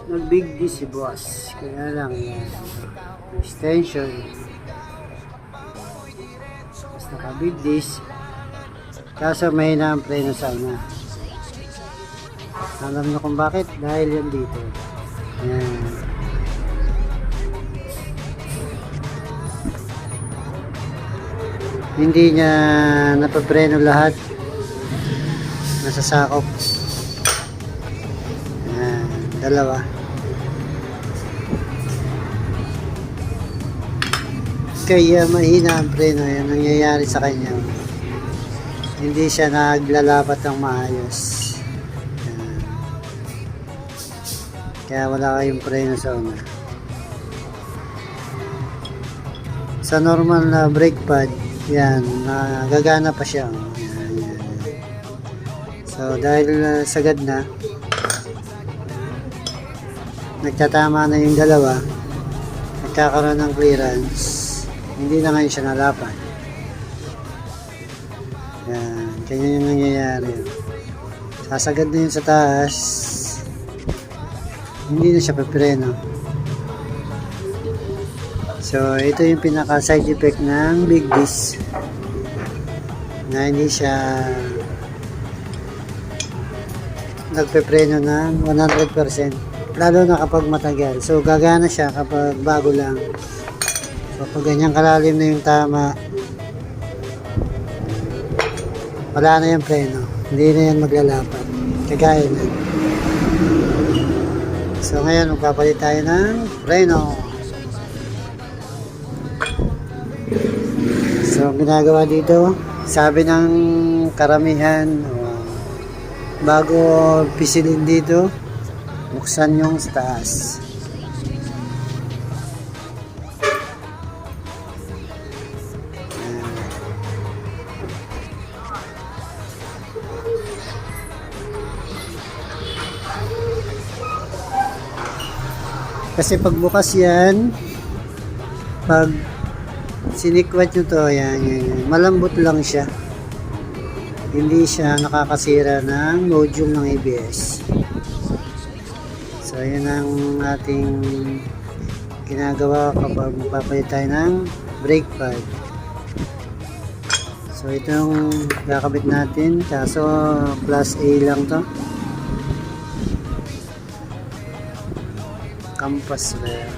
Nag-big D si boss. Kaya lang yan. Extension. Tapos naka-big disc. Kaso may na ang preno sa una. Alam nyo kung bakit? Dahil yan dito. Ayan. Hindi niya napapreno lahat. Nasasakop. Ayan. Dalawa. Kaya mahina ang preno. Yan nangyayari sa kanya. Hindi siya naglalapat ng maayos. Ayan. Kaya wala kayong preno sa una. Sa normal na brake pad, yan, nagagana pa siya. Ayan, ayan. So dahil sagad na, nagtatama na yung dalawa, nagkakaroon ng clearance, hindi na ngayon siya nalapan. Yan, kanya yung nangyayari. Sasagad na yun sa taas, hindi na siya papreno. So ito yung pinaka side effect ng big disc, na hindi siya nagpepreno ng 100%, lalo na kapag matagal. So gagana siya kapag bago lang. So pag ganyang kalalim na yung tama, wala na yung preno, hindi na yan maglalapat, kagaya na. So ngayon magpapalit tayo ng preno. So ginagawa dito, sabi ng karamihan, bago pisilin dito, buksan yung sa taas. Kasi pagbukas yan, pag sinikwat nyo to, yan, malambot lang siya. Hindi siya nakakasira ng module ng ABS. So yun ang ating ginagawa kapag magpapalit tayo ng brake pad. So ito yung kakabit natin, kaso plus A lang to. Compass wire.